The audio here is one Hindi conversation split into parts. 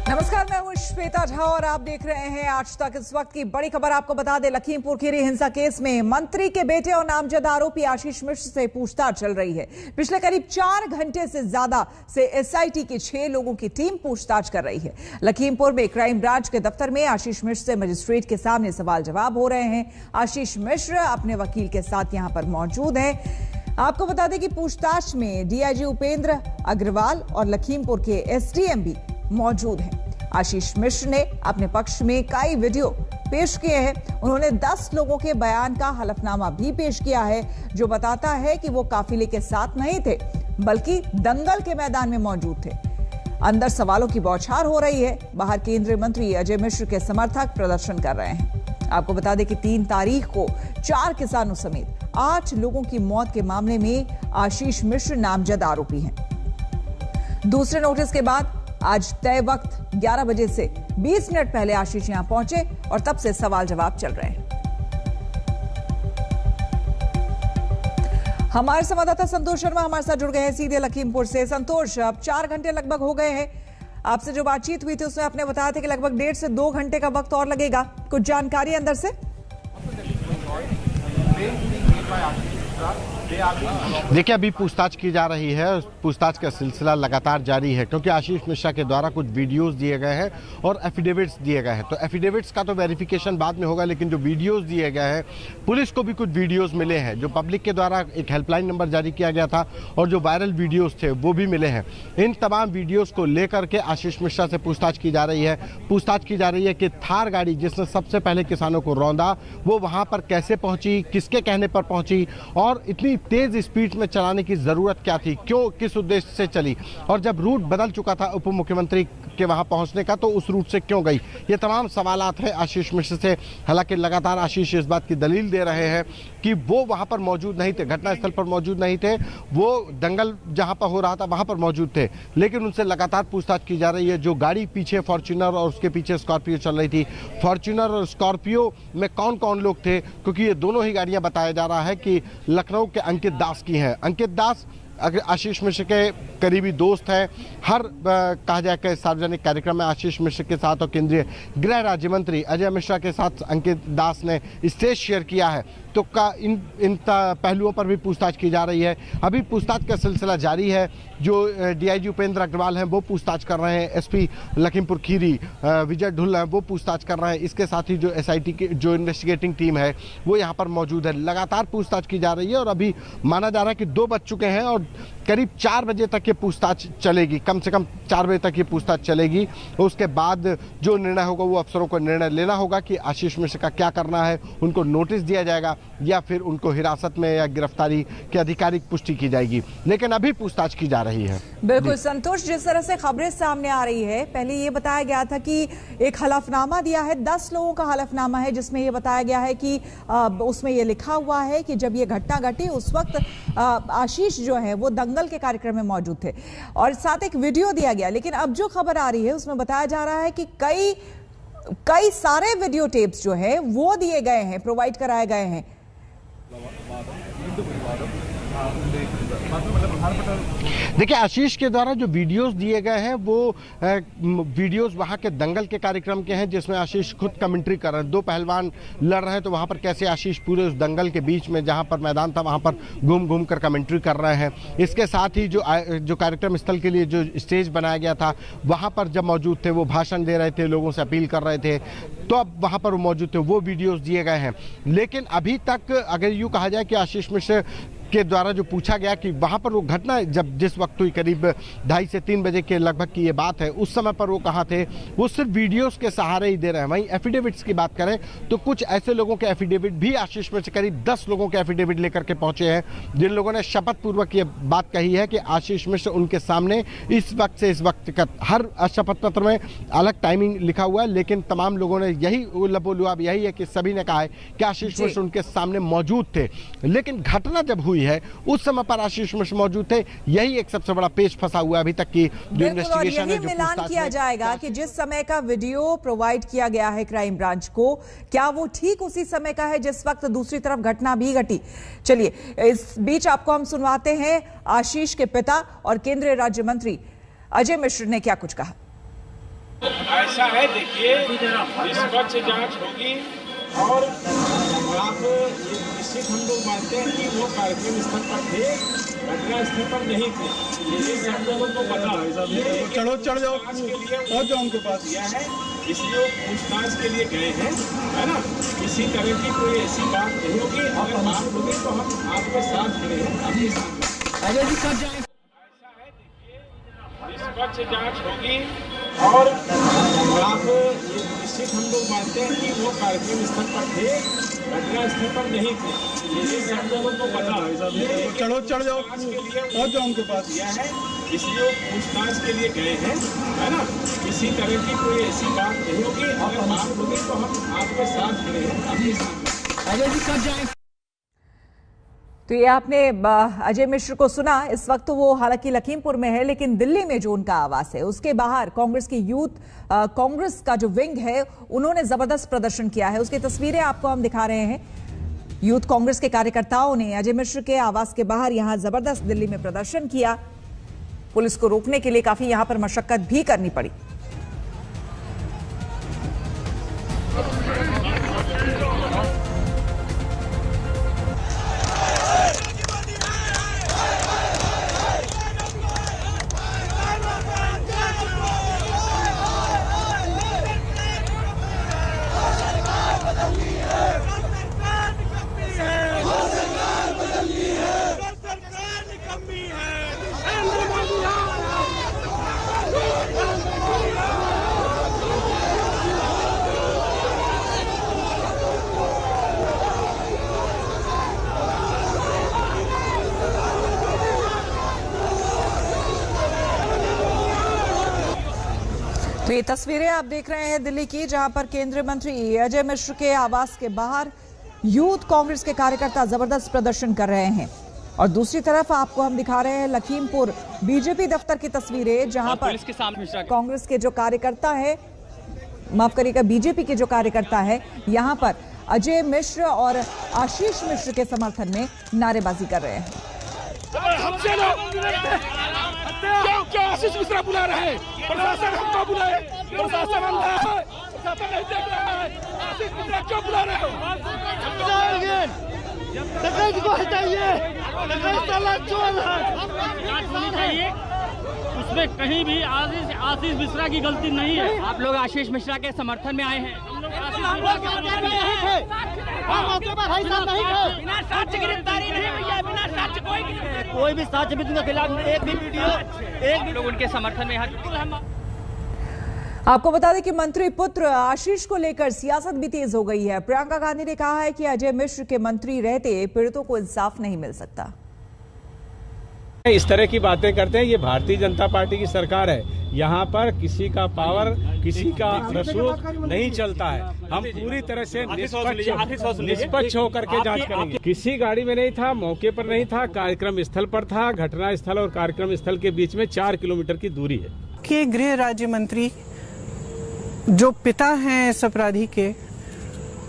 नमस्कार, मैं हूं श्वेता झा और आप देख रहे हैं आज तक। इस वक्त की बड़ी खबर आपको बता दें, लखीमपुर खीरी हिंसा केस में मंत्री के बेटे और नामजद आरोपी आशीष मिश्र से पूछताछ चल रही है। पिछले करीब 4 घंटे से ज्यादा से एसआईटी की 6 लोगों की टीम पूछताछ कर रही है। लखीमपुर में क्राइम ब्रांच के दफ्तर में आशीष मिश्र से मजिस्ट्रेट के सामने सवाल जवाब हो रहे हैं। आशीष मिश्र अपने वकील के साथ यहां पर मौजूद हैं। आपको बता दें कि पूछताछ में डीआईजी उपेंद्र अग्रवाल और लखीमपुर के एसडीएम भी मौजूद हैं। आशीष मिश्र ने अपने पक्ष में कई वीडियो पेश किए हैं। उन्होंने 10 लोगों के बयान का हलफनामा भी पेश किया है, जो बताता है कि वो काफिले के साथ नहीं थे, बल्कि दंगल के मैदान में मौजूद थे। अंदर सवालों की बौछार हो रही है। बाहर केंद्रीय मंत्री अजय मिश्र के समर्थक प्रदर्शन कर रहे हैं। आपको बता दें कि 3 तारीख को 4 किसानों समेत 8 लोगों की मौत के मामले में आशीष मिश्र नामजद आरोपी हैं। दूसरे नोटिस के बाद आज तय वक्त 11 बजे से 20 मिनट पहले आशीष यहां पहुंचे और तब से सवाल जवाब चल रहे हैं। हमारे संवाददाता संतोष शर्मा हमारे साथ जुड़ गए हैं सीधे लखीमपुर से। संतोष, अब 4 घंटे लगभग हो गए हैं। आपसे जो बातचीत हुई थी उसमें आपने बताया था कि लगभग 1.5 से 2 घंटे का वक्त और लगेगा। कुछ जानकारी अंदर से? देखिए, अभी पूछताछ की जा रही है। पूछताछ का सिलसिला लगातार जारी है, क्योंकि आशीष मिश्रा के द्वारा कुछ वीडियोस दिए गए हैं और एफिडेविट्स दिए गए हैं। तो एफिडेविट्स का तो वेरिफिकेशन बाद में होगा, लेकिन जो वीडियोस दिए गए हैं, पुलिस को भी कुछ वीडियोस मिले हैं जो पब्लिक के द्वारा एक हेल्पलाइन नंबर जारी किया गया था और जो वायरल वीडियोस थे वो भी मिले हैं। इन तमाम वीडियोज को लेकर के आशीष मिश्रा से पूछताछ की जा रही है। पूछताछ की जा रही है कि थार गाड़ी जिसने सबसे पहले किसानों को रौंदा, वो वहां पर कैसे पहुंची, किसके कहने पर पहुंची और इतनी तेज स्पीड में चलाने की जरूरत क्या थी, क्यों, किस उद्देश्य से चली, और जब रूट बदल चुका था उप मुख्यमंत्री के वहां पहुंचने का तो उस रूट से क्यों गई। ये तमाम सवालात हैं आशीष मिश्र से। हालांकि लगातार आशीष इस बात की दलील दे रहे हैं कि वो वहां पर मौजूद नहीं थे, घटनास्थल पर मौजूद नहीं थे, वो दंगल जहां पर हो रहा था वहां पर मौजूद थे। लेकिन उनसे लगातार पूछताछ की जा रही है। जो गाड़ी पीछे फॉर्च्यूनर और उसके पीछे स्कॉर्पियो चल रही थी, फॉर्च्यूनर और स्कॉर्पियो में कौन कौन लोग थे, क्योंकि ये दोनों ही गाड़ियां बताया जा रहा है कि लखनऊ के अंकित दास की हैं। अंकित दास आशीष मिश्र के करीबी दोस्त हैं। हर कहा जाए कि सार्वजनिक कार्यक्रम में आशीष मिश्र के साथ और केंद्रीय गृह राज्य मंत्री अजय मिश्रा के साथ अंकित दास ने स्टेज शेयर किया है। तो इन पहलुओं पर भी पूछताछ की जा रही है। अभी पूछताछ का सिलसिला जारी है। जो डीआईजी उपेंद्र अग्रवाल हैं वो पूछताछ कर रहे हैं, एसपी लखीमपुर खीरी विजय ढुल हैं वो पूछताछ कर रहे हैं। इसके साथ ही जो एसआईटी की जो इन्वेस्टिगेटिंग टीम है वो यहाँ पर मौजूद है। लगातार पूछताछ की जा रही है और अभी माना जा रहा है कि 2 बज चुके हैं और करीब 4 बजे तक ये पूछताछ चलेगी। कम से कम 4 बजे तक ये पूछताछ चलेगी। उसके बाद जो निर्णय होगा वो अफसरों को निर्णय लेना होगा कि आशीष मिश्र का क्या करना है। उनको नोटिस दिया जाएगा या फिर उनको हिरासत में या गिरफ्तारी की आधिकारिक पुष्टि की जाएगी। लेकिन अभी पूछताछ की जा रही है। बिल्कुल संतोष, जिस तरह से खबरें सामने आ रही है, पहले ये बताया गया था कि एक हलफनामा दिया है, 10 लोगों का हलफनामा है, जिसमें ये बताया गया है कि उसमें ये लिखा हुआ है कि जब ये घटना घटी उस वक्त आशीष जो है वो दंगल के कार्यक्रम में मौजूद थे और साथ एक वीडियो दिया गया। लेकिन अब जो खबर आ रही है उसमें बताया जा रहा है कि कई सारे वीडियो टेप्स जो है वो दिए गए हैं, प्रोवाइड कराए गए हैं। देखिए, आशीष के द्वारा जो वीडियोस दिए गए हैं वो वीडियोस वहां के दंगल के कार्यक्रम के हैं, जिसमें आशीष खुद कमेंट्री कर रहे हैं। 2 पहलवान लड़ रहे हैं तो वहां पर कैसे आशीष पूरे उस दंगल के बीच में जहां पर मैदान था वहां पर घूम घूम कर कमेंट्री कर रहे हैं। इसके साथ ही जो कार्यक्रम स्थल के लिए जो स्टेज बनाया गया था वहां पर जब मौजूद थे वो भाषण दे रहे थे, लोगों से अपील कर रहे थे, तो अब वहां पर वो मौजूद थे, वो वीडियोस दिए गए हैं। लेकिन अभी तक अगर यूँ कहा जाए कि आशीष मिश्र के द्वारा जो पूछा गया कि वहां पर वो घटना जब जिस वक्त हुई करीब 2:30 से 3 बजे के लगभग की ये बात है, उस समय पर वो कहाँ थे, वो सिर्फ वीडियोस के सहारे ही दे रहे हैं। वहीं एफिडेविट्स की बात करें तो कुछ ऐसे लोगों के एफिडेविट भी आशीष में से करीब 10 लोगों के एफिडेविट लेकर के पहुंचे हैं, जिन लोगों ने शपथ पूर्वक ये बात कही है कि आशीष मिश्र उनके सामने इस वक्त से इस वक्त का, हर शपथ पत्र में अलग टाइमिंग लिखा हुआ है, लेकिन तमाम लोगों ने यही लबोलुआब यही है कि सभी ने कहा है कि आशीष मिश्र उनके सामने मौजूद थे। लेकिन घटना जब हुई है उस समय पर आशीष मिश्र मौजूद थे। यही एक सबसे बड़ा पेच फंसा हुआ है अभी तक की जो इन्वेस्टिगेशन है, जो मिलान किया जाएगा कि जिस समय का वीडियो प्रोवाइड किया गया है क्राइम ब्रांच को, क्या वो ठीक उसी समय का है जिस वक्त दूसरी तरफ घटना भी घटी। चलिए, इस बीच आपको हम सुनवाते हैं आशीष के पिता और केंद्रीय राज्य मंत्री अजय मिश्र ने क्या कुछ कहा। ऐसा है, देखिए निष्पक्ष जांच होगी और आप ये निश्चित हम लोग मानते हैं कि वो कार्यक्रम स्थल पर थे, घटना स्थल पर नहीं थे। ये सब लोगों को पता चढ़ जाओ पहुंच जाओ उनके पास दिया है, इसलिए वो पूछताछ के लिए गए हैं, है ना। किसी तरह की कोई ऐसी बात नहीं होगी। अगर बात होगी तो हम आपके साथ खड़े हैं, आपके साथ। अजय जी सर जाए। ऐसा है, देखिए निष्पक्ष जांच होगी और आप ये निश्चित हम लोग मानते हैं कि वो कार्यक्रम स्थल पर थे, घटना स्थल पर नहीं थे। ये सब लोगों को पता चढ़ जाओ पहुंच जाओ उनके पास दिया है, इसलिए वो पूछताछ के लिए गए हैं, है ना। किसी तरह की कोई ऐसी बात नहीं होगी। अगर बात होगी तो हम आपके साथ खड़े हैं, आपके साथ। अजय जी सर जाए। तो ये आपने अजय मिश्र को सुना। इस वक्त तो वो हालांकि लखीमपुर में है, लेकिन दिल्ली में जो उनका आवास है उसके बाहर कांग्रेस की यूथ कांग्रेस का जो विंग है उन्होंने जबरदस्त प्रदर्शन किया है। उसकी तस्वीरें आपको हम दिखा रहे हैं। यूथ कांग्रेस के कार्यकर्ताओं ने अजय मिश्र के आवास के बाहर यहां जबरदस्त दिल्ली में प्रदर्शन किया। पुलिस को रोकने के लिए काफी यहां पर मशक्कत भी करनी पड़ी। तो ये तस्वीरें आप देख रहे हैं दिल्ली की, जहां पर केंद्रीय मंत्री अजय मिश्र के आवास के बाहर यूथ कांग्रेस के कार्यकर्ता जबरदस्त प्रदर्शन कर रहे हैं। और दूसरी तरफ आपको हम दिखा रहे हैं लखीमपुर बीजेपी दफ्तर की तस्वीरें, जहां पर कांग्रेस के जो कार्यकर्ता है, माफ करिएगा बीजेपी के जो कार्यकर्ता है, यहां पर अजय मिश्र और आशीष मिश्र के समर्थन में नारेबाजी कर रहे हैं। क्या आशीष मिश्रा बुला रहे हैं? प्रशासन हमको बुलाए, प्रशासन अंधा है, प्रशासन नहीं देख रहा है। आशीष मिश्रा क्यों बुला रहे हो? को हटाइए, उसमें कहीं भी आशीष मिश्रा की गलती नहीं है। आप लोग आशीष मिश्रा के समर्थन में आए हैं। हम लोग बिना साक्ष्य गिरफ्तारी नहीं हुई है, बिना साक्ष्य कोई भी साक्ष्य के खिलाफ एक भी वीडियो, एक भी लोग उनके समर्थन में यहाँ। आपको बता दें कि मंत्री पुत्र आशीष को लेकर सियासत भी तेज हो गई है। प्रियंका गांधी ने कहा है कि अजय मिश्र के मंत्री रहते पीड़ितों को इंसाफ नहीं मिल सकता। इस तरह की बातें करते हैं, ये भारतीय जनता पार्टी की सरकार है। यहाँ पर किसी का पावर, किसी का रसूख नहीं चलता है। हम पूरी तरह से निष्पक्ष होकर के जांच करेंगे। किसी गाड़ी में नहीं था, मौके पर नहीं था, कार्यक्रम स्थल पर था। घटना स्थल और कार्यक्रम स्थल के बीच में 4 किलोमीटर की दूरी है। कि गृह राज्य मंत्री जो पिता हैं इस अपराधी के,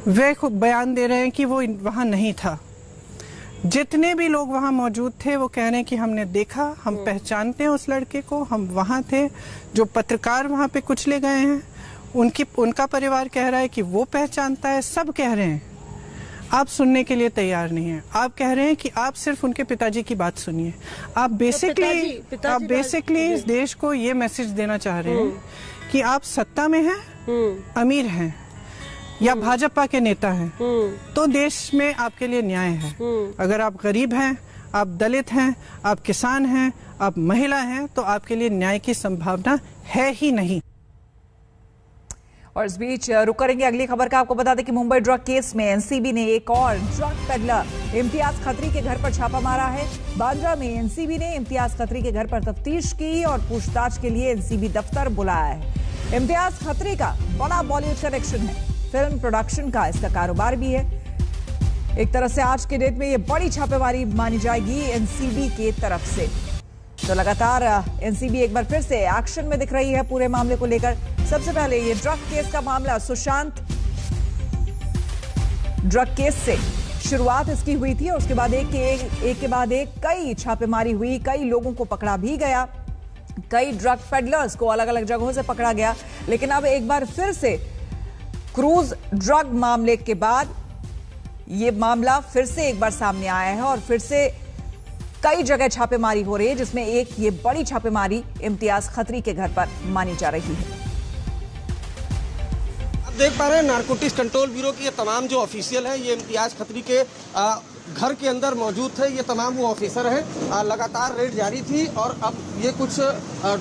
वे बयान दे रहे हैं कि वो वहां नहीं था। जितने भी लोग वहां मौजूद थे वो कह रहे हैं कि हमने देखा, हम पहचानते हैं उस लड़के को, हम वहां थे। जो पत्रकार वहां पे कुचले गए हैं, उनका परिवार कह रहा है कि वो पहचानता है। सब कह रहे हैं, आप सुनने के लिए तैयार नहीं है। आप कह रहे हैं कि आप सिर्फ उनके पिताजी की बात सुनिए। आप बेसिकली इस देश को ये मैसेज देना चाह रहे हैं कि आप सत्ता में हैं, अमीर हैं या भाजपा के नेता हैं, तो देश में आपके लिए न्याय है। अगर आप गरीब हैं, आप दलित हैं, आप किसान हैं, आप महिला हैं, तो आपके लिए न्याय की संभावना है ही नहीं। और इस बीच रुक करेंगे अगली खबर का। आपको बता दें कि मुंबई ड्रग केस में एनसीबी ने एक और ड्रग पेडलर इम्तियाज खत्री के घर पर छापा मारा है। बांद्रा में एनसीबी ने इम्तियाज खत्री के घर पर तफ्तीश की और पूछताछ के लिए एनसीबी दफ्तर बुलाया है। इम्तियाज खत्री का बड़ा बॉलीवुड कनेक्शन है, फिल्म प्रोडक्शन का इसका कारोबार भी है। एक तरह से आज के डेट में ये बड़ी छापेमारी मानी जाएगी एनसीबी की तरफ से। तो लगातार एनसीबी एक बार फिर से एक्शन में दिख रही है पूरे मामले को लेकर। सबसे पहले ये ड्रग केस का मामला, सुशांत ड्रग केस से शुरुआत इसकी हुई थी और उसके बाद एक के बाद एक कई छापेमारी हुई, कई लोगों को पकड़ा भी गया। कई ड्रग पेडलर्स को अलग अलग जगहों से पकड़ा गया, लेकिन अब एक बार फिर से क्रूज ड्रग मामले के बाद ये मामला फिर से एक बार सामने आया है और फिर से कई जगह छापेमारी हो रही है, जिसमें एक ये बड़ी छापेमारी इम्तियाज खत्री के घर पर मानी जा रही है। आप देख पा रहे हैं नारकोटिक्स कंट्रोल ब्यूरो की ये तमाम जो ऑफिशियल हैं, ये इम्तियाज खत्री के घर के अंदर मौजूद थे। ये तमाम वो ऑफिसर हैं। लगातार रेड जारी थी और अब ये कुछ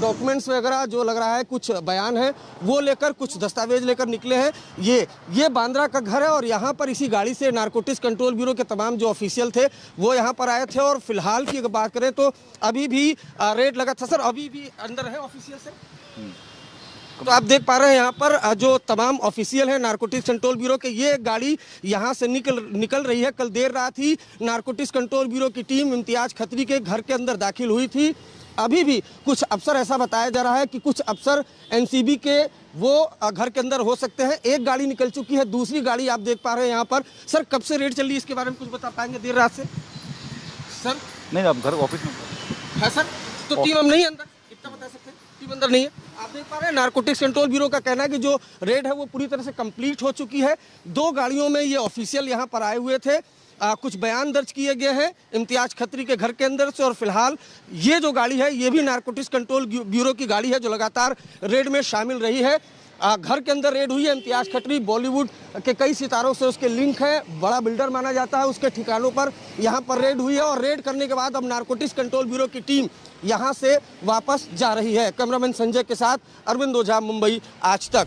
डॉक्यूमेंट्स वगैरह जो लग रहा है कुछ बयान है वो लेकर, कुछ दस्तावेज लेकर निकले हैं। ये बांद्रा का घर है और यहाँ पर इसी गाड़ी से नारकोटिक्स कंट्रोल ब्यूरो के तमाम जो ऑफिशियल थे वो यहाँ पर आए थे। और फिलहाल की अगर बात करें तो अभी भी रेड लगा था। सर अभी भी अंदर है ऑफिशियल से? तो आप देख पा रहे हैं यहाँ पर जो तमाम ऑफिशियल हैं नारकोटिक्स कंट्रोल ब्यूरो के, ये गाड़ी यहाँ से निकल रही है। कल देर रात ही नारकोटिक्स कंट्रोल ब्यूरो की टीम इम्तियाज खत्री के घर के अंदर दाखिल हुई थी। अभी भी कुछ अफसर, ऐसा बताया जा रहा है कि कुछ अफसर एनसीबी के वो घर के अंदर हो सकते हैं। एक गाड़ी निकल चुकी है, दूसरी गाड़ी आप देख पा रहे हैं यहाँ पर। सर कब से रेड चल रही है, इसके बारे में कुछ बता पाएंगे? देर रात से सर? नहीं, आप घर ऑफिस में है सर, तो टीम हम नहीं अंदर, इतना बता सकते हैं, टीम अंदर नहीं है। आप देख पा रहे हैं नारकोटिक्स कंट्रोल ब्यूरो का कहना है कि जो रेड है वो पूरी तरह से कंप्लीट हो चुकी है। 2 गाड़ियों में ये ऑफिशियल यहाँ पर आए हुए थे। कुछ बयान दर्ज किए गए हैं इम्तियाज खत्री के घर के अंदर से। और फिलहाल ये जो गाड़ी है ये भी नारकोटिक्स कंट्रोल ब्यूरो की गाड़ी है जो लगातार रेड में शामिल रही है। घर के अंदर रेड हुई है। इम्तियाज खत्री बॉलीवुड के कई सितारों से उसके लिंक है, बड़ा बिल्डर माना जाता है। उसके ठिकानों पर यहाँ पर रेड हुई है और रेड करने के बाद अब नारकोटिक्स कंट्रोल ब्यूरो की टीम यहाँ से वापस जा रही है। कैमरामैन संजय के साथ अरविंद ओझा, मुंबई आज तक।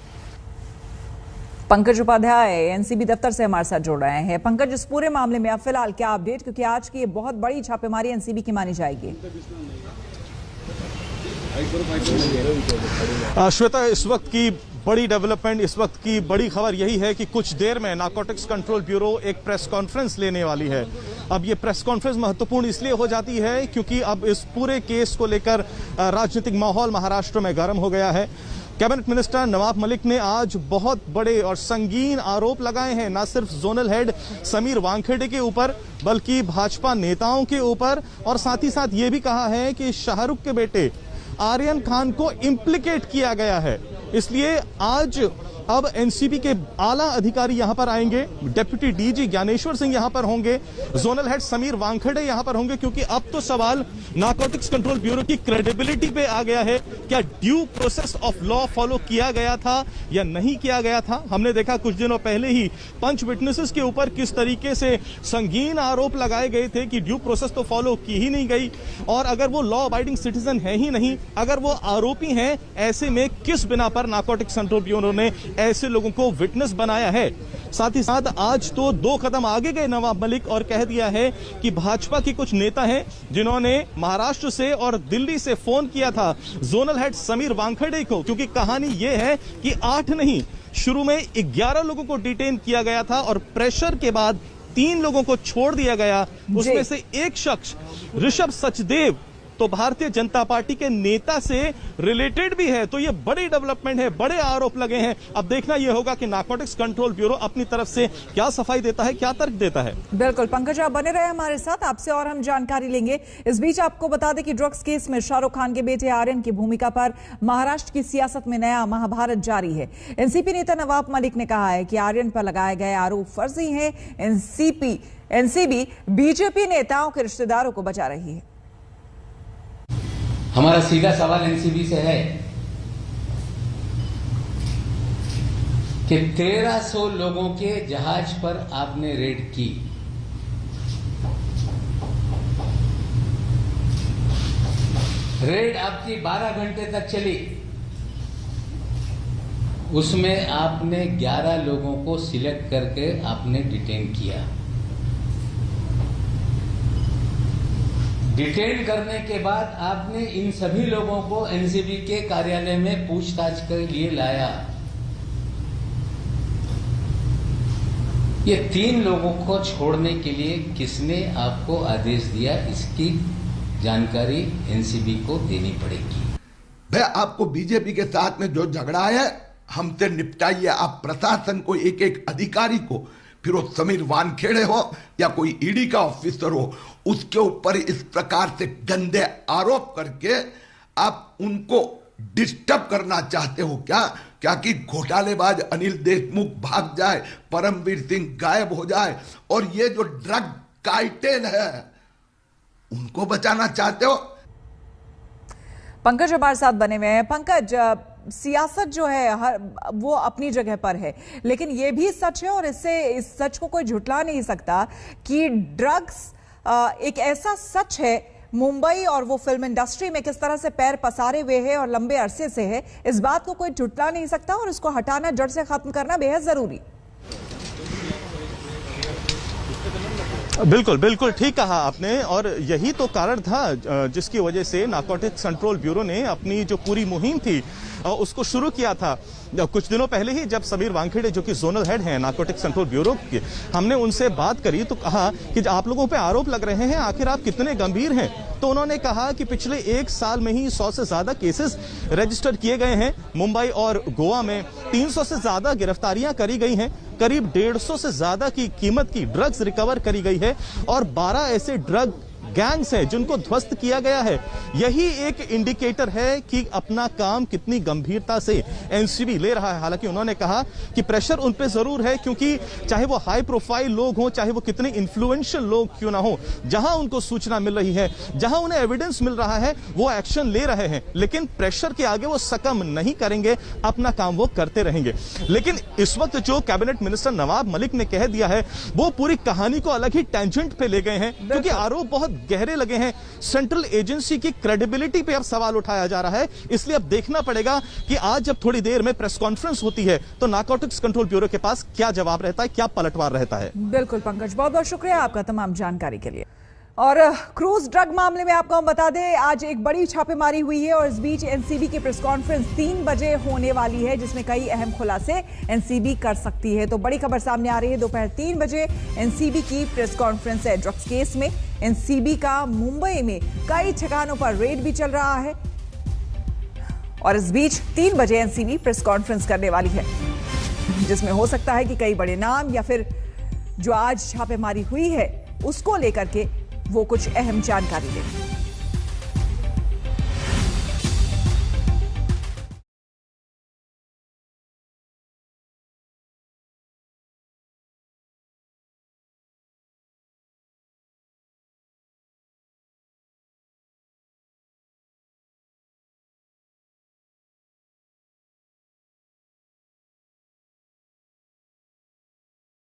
पंकज उपाध्याय एनसीबी दफ्तर से हमारे साथ जुड़ रहे हैं। पंकज, इस पूरे मामले में अब फिलहाल क्या अपडेट, क्योंकि आज की ये बहुत बड़ी छापेमारी एनसीबी की मानी जाएगी? श्वेता, इस वक्त की बड़ी डेवलपमेंट, इस वक्त की बड़ी खबर यही है कि कुछ देर में नारकोटिक्स कंट्रोल ब्यूरो एक प्रेस कॉन्फ्रेंस लेने वाली है। अब ये प्रेस कॉन्फ्रेंस महत्वपूर्ण इसलिए हो जाती है क्योंकि अब इस पूरे केस को लेकर राजनीतिक माहौल महाराष्ट्र में गर्म हो गया है। कैबिनेट मिनिस्टर नवाब मलिक ने आज बहुत बड़े और संगीन आरोप लगाए हैं, न सिर्फ जोनल हेड समीर वानखेड़े के ऊपर बल्कि भाजपा नेताओं के ऊपर, और साथ ही साथ ये भी कहा है कि शाहरुख के बेटे आर्यन खान को इम्प्लीकेट किया गया है। इसलिए आज अब एनसीबी के आला अधिकारी यहां पर आएंगे। डिप्टी डीजी ज्ञानेश्वर सिंह यहां पर होंगे, जोनल हेड समीर वानखेड़े यहां पर होंगे, क्योंकि अब तो सवाल नारकोटिक्स कंट्रोल ब्यूरो की क्रेडिबिलिटी पे आ गया है। क्या due process of law follow किया गया था या नहीं किया गया था? हमने देखा कुछ दिनों पहले ही पंच विटनेसेस के ऊपर किस तरीके से संगीन आरोप लगाए गए थे कि ड्यू प्रोसेस तो फॉलो की ही नहीं गई, और अगर वो लॉ अबाइडिंग सिटीजन है ही नहीं, अगर वो आरोपी हैं, ऐसे में किस बिना पर नारकोटिक्स कंट्रोल ब्यूरो ने ऐसे लोगों को विटनेस बनाया है? साथ ही साथ आज तो 2 कदम आगे गए नवाब मलिक और कह दिया है कि भाजपा के कुछ नेता हैं जिन्होंने महाराष्ट्र से और दिल्ली से फोन किया था जोनल हेड समीर वानखेड़े को, क्योंकि कहानी यह है कि 8 नहीं, शुरू में 11 लोगों को डिटेन किया गया था और प्रेशर के बाद 3 लोगों को छोड़ दिया गया। उसमें से एक शख्स ऋषभ सचदेव तो भारतीय जनता पार्टी के नेता से रिलेटेड भी है। तो ये बड़ी डेवलपमेंट है, बड़े आरोप लगे हैं। अब देखना यह होगा कि नारकोटिक्स कंट्रोल ब्यूरो अपनी तरफ से क्या सफाई देता है, क्या तर्क देता है। बिल्कुल पंकज, आप बने रहे हमारे साथ, आपसे और हम जानकारी लेंगे। इस बीच आपको बता दें कि ड्रग्स केस में शाहरुख खान के बेटे आर्यन की भूमिका पर महाराष्ट्र की सियासत में नया महाभारत जारी है। एनसीपी नेता नवाब मलिक ने कहा है कि आर्यन पर लगाए गए आरोप फर्जी हैं। एनसीबी बीजेपी नेताओं के रिश्तेदारों को बचा रही है। हमारा सीधा सवाल एनसीबी से है कि 1300 लोगों के जहाज पर आपने रेड की, रेड आपकी 12 घंटे तक चली, उसमें आपने 11 लोगों को सिलेक्ट करके आपने डिटेन किया। डिटेन करने के बाद आपने इन सभी लोगों को एनसीबी के कार्यालय में पूछताछ के लिए लाया। ये 3 लोगों को छोड़ने के लिए किसने आपको आदेश दिया, इसकी जानकारी एनसीबी को देनी पड़ेगी। भाई आपको बीजेपी के साथ में जो झगड़ा है हमसे निपटाइए। आप प्रशासन को एक एक अधिकारी को, फिर वो समीर वानखेड़े हो या कोई ईडी का ऑफिसर हो, उसके ऊपर इस प्रकार से गंदे आरोप करके आप उनको डिस्टर्ब करना चाहते हो क्या कि घोटालेबाज अनिल देशमुख भाग जाए, परमवीर सिंह गायब हो जाए और ये जो ड्रग कार्टेल है उनको बचाना चाहते हो? पंकज हमारे साथ बने हुए हैं। पंकज, सियासत जो है वो अपनी जगह पर है, लेकिन ये भी सच है और इस सच को कोई झुठला नहीं सकता कि ड्रग्स एक ऐसा सच है मुंबई और वो फिल्म इंडस्ट्री में किस तरह से पैर पसारे हुए है और लंबे अरसे से है। इस बात को कोई झुठला नहीं सकता और इसको हटाना, जड़ से खत्म करना बेहद जरूरी। बिल्कुल बिल्कुल ठीक कहा आपने, और यही तो कारण था जिसकी वजह से नारकोटिक्स कंट्रोल ब्यूरो ने अपनी जो पूरी मुहिम थी उसको शुरू किया था। कुछ दिनों पहले ही जब समीर वानखेड़े जो कि जोनल हेड हैं नारकोटिक्स कंट्रोल ब्यूरो के, हमने उनसे बात करी तो कहा कि आप लोगों पे आरोप लग रहे हैं, आखिर आप कितने गंभीर हैं? तो उन्होंने कहा कि पिछले 1 साल में ही 100 से ज्यादा केसेस रजिस्टर किए गए हैं। मुंबई और गोवा में 300 से ज्यादा गिरफ्तारियां करी गई हैं, करीब 150 से ज्यादा की कीमत की ड्रग्स रिकवर करी गई है और 12 ऐसे ड्रग गैंग्स हैं जिनको ध्वस्त किया गया है। यही एक इंडिकेटर है कि अपना काम कितनी गंभीरता से एनसीबी ले रहा है। हालांकि उन्होंने कहा कि प्रेशर उन पे जरूर है, क्योंकि चाहे वो हाई प्रोफाइल लोग हों, चाहे वो कितने इन्फ्लुएंशियल लोग क्यों ना हो, जहां उनको सूचना मिल रही है, जहां उन्हें एविडेंस मिल रहा है, वो एक्शन ले रहे हैं। लेकिन प्रेशर के आगे वो सकम नहीं करेंगे, अपना काम वो करते रहेंगे। लेकिन इस वक्त जो कैबिनेट मिनिस्टर नवाब मलिक ने कह दिया है वो पूरी कहानी को अलग ही टेंजेंट पे ले गए हैं, क्योंकि आरोप बहुत गहरे लगे हैं। सेंट्रल एजेंसी की क्रेडिबिलिटी पे अब सवाल उठाया जा रहा है। इसलिए अब देखना पड़ेगा कि आज जब थोड़ी देर में प्रेस कॉन्फ्रेंस होती है तो नारकोटिक्स कंट्रोल ब्यूरो के पास क्या जवाब रहता है, क्या पलटवार रहता है। बिल्कुल पंकज, बहुत बहुत शुक्रिया आपका तमाम जानकारी के लिए। और क्रूज ड्रग मामले में आपको हम बता दें, आज एक बड़ी छापेमारी हुई है और इस बीच एनसीबी की प्रेस कॉन्फ्रेंस 3 बजे होने वाली है, जिसमें कई अहम खुलासे एनसीबी कर सकती है। तो बड़ी खबर सामने आ रही है, दोपहर 3 बजे एनसीबी की प्रेस कॉन्फ्रेंस है। ड्रग्स केस में एनसीबी का मुंबई में कई ठिकानों पर रेड भी चल रहा है और इस बीच 3 बजे एनसीबी प्रेस कॉन्फ्रेंस करने वाली है, जिसमें हो सकता है कि कई बड़े नाम या फिर जो आज छापेमारी हुई है उसको लेकर के वो कुछ अहम जानकारी दें।